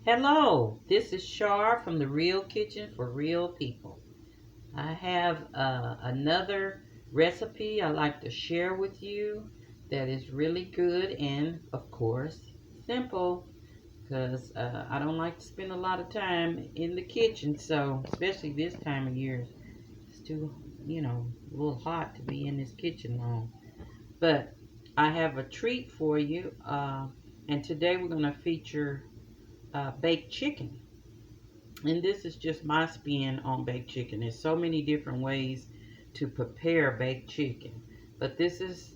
Hello, this is Shar from the Real Kitchen for Real People. I have another recipe I like to share with you that is really good and, of course, simple because I don't like to spend a lot of time in the kitchen. So, especially this time of year, it's too, a little hot to be in this kitchen long. But I have a treat for you, and today we're going to feature baked chicken. And this is just my spin on baked chicken. There's so many different ways to prepare baked chicken. But this is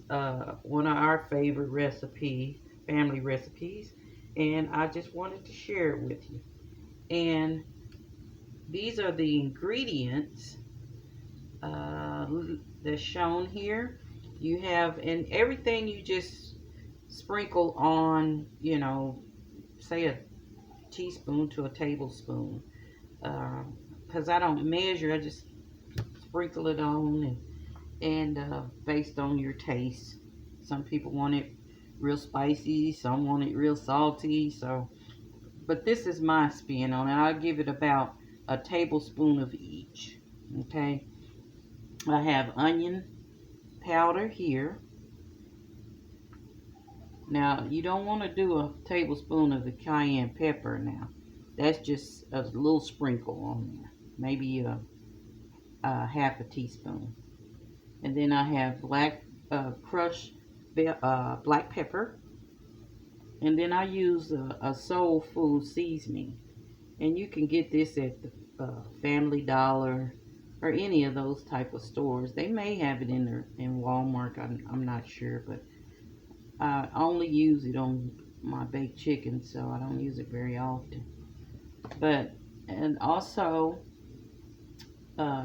one of our favorite family recipes. And I just wanted to share it with you. And these are the ingredients uh, that's shown here. You have, and everything you just sprinkle on, say a teaspoon to a tablespoon. Because I don't measure, I just sprinkle it on and based on your taste. Some people want it real spicy, some want it real salty. So, but this is my spin on it. I'll give it about a tablespoon of each. Okay, I have onion powder here. Now, you don't want to do a tablespoon of the cayenne pepper now. That's just a little sprinkle on there. Maybe a half a teaspoon. And then I have crushed black pepper. And then I use a soul food seasoning. And you can get this at the Family Dollar or any of those type of stores. They may have it in Walmart. I'm not sure, but I only use it on my baked chicken, so I don't use it very often. But and also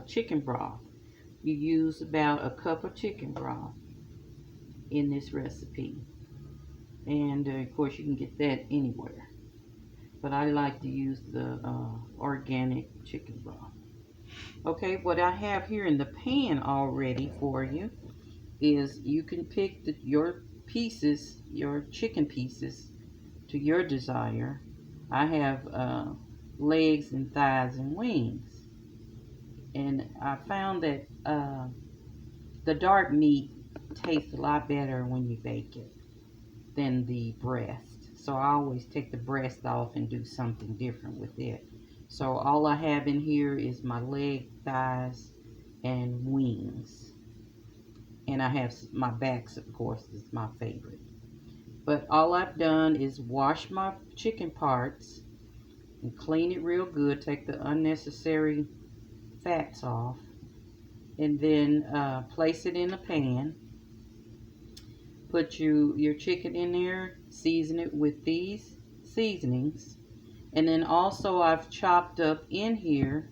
chicken broth. You use about a cup of chicken broth in this recipe. And of course, you can get that anywhere. But I like to use the organic chicken broth. Okay, what I have here in the pan already for you is you can pick your chicken pieces to your desire. I have legs and thighs and wings. And I found that the dark meat tastes a lot better when you bake it than the breast. So I always take the breast off and do something different with it. So all I have in here is my leg, thighs, and wings. And I have my backs, of course, is my favorite. But all I've done is wash my chicken parts and clean it real good. Take the unnecessary fats off. And then place it in a pan. Put your chicken in there, season it with these seasonings. And then also I've chopped up in here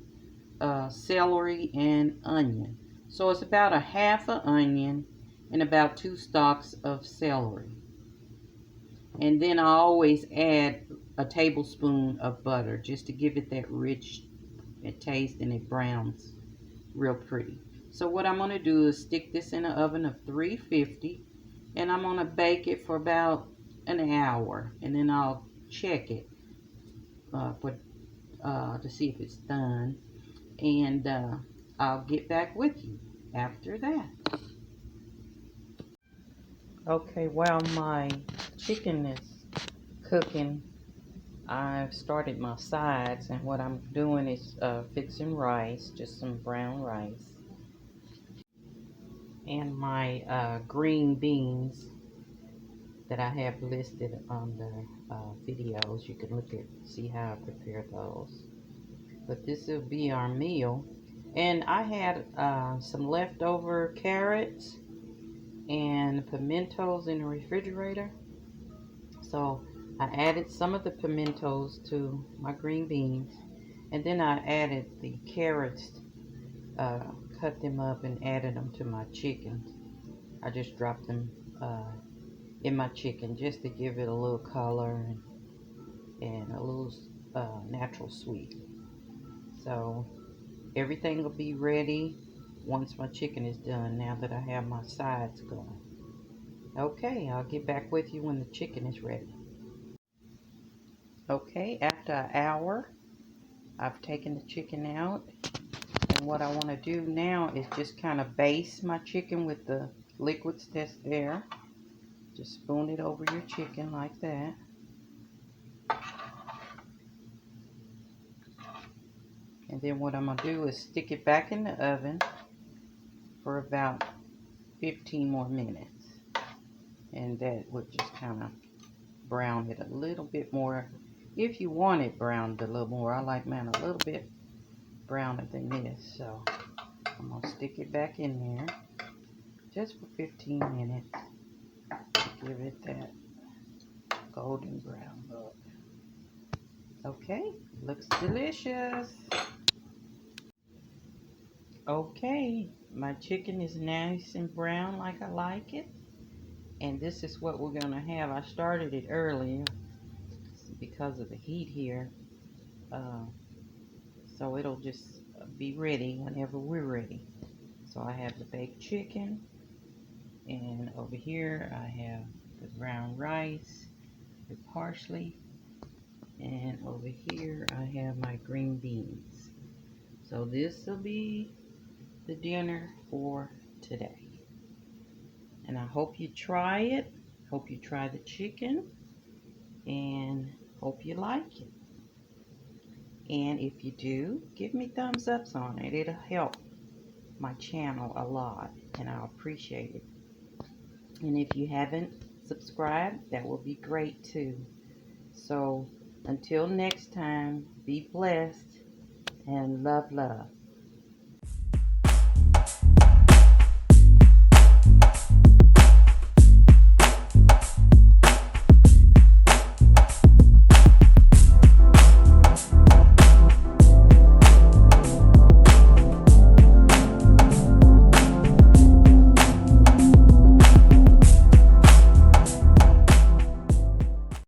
celery and onion. So it's about a half an onion and about 2 stalks of celery. And then I always add a tablespoon of butter just to give it that rich taste, and it browns real pretty. So what I'm going to do is stick this in an oven of 350, and I'm going to bake it for about an hour, and then I'll check it to see if it's done, and I'll get back with you after that. Okay, while my chicken is cooking, I've started my sides, and what I'm doing is fixing rice, just some brown rice, and my green beans that I have listed on the videos. You can look at, see how I prepare those. But this will be our meal. And I had some leftover carrots and pimentos in the refrigerator. So I added some of the pimentos to my green beans. And then I added the carrots, uh, cut them up and added them to my chicken. I just dropped them in my chicken just to give it a little color and a little natural sweet. So everything will be ready once my chicken is done, now that I have my sides going. Okay, I'll get back with you when the chicken is ready. Okay, after an hour, I've taken the chicken out. And what I want to do now is just kind of baste my chicken with the liquids that's there. Just spoon it over your chicken like that. And then what I'm going to do is stick it back in the oven for about 15 more minutes. And that would just kind of brown it a little bit more. If you want it browned a little more, I like mine a little bit browner than this. So I'm going to stick it back in there just for 15 minutes to give it that golden brown look. Okay, looks delicious. Okay, my chicken is nice and brown like I like it. And this is what we're going to have. I started it earlier because of the heat here. Uh, so it'll just be ready whenever we're ready. So I have the baked chicken. And over here I have the brown rice with parsley. And over here I have my green beans. So this will be the dinner for today. And I hope you try it. Hope you try the chicken. And hope you like it. And if you do, give me thumbs ups on it. It'll help my channel a lot. And I'll appreciate it. And if you haven't subscribed, that will be great too. So until next time, be blessed and love, love.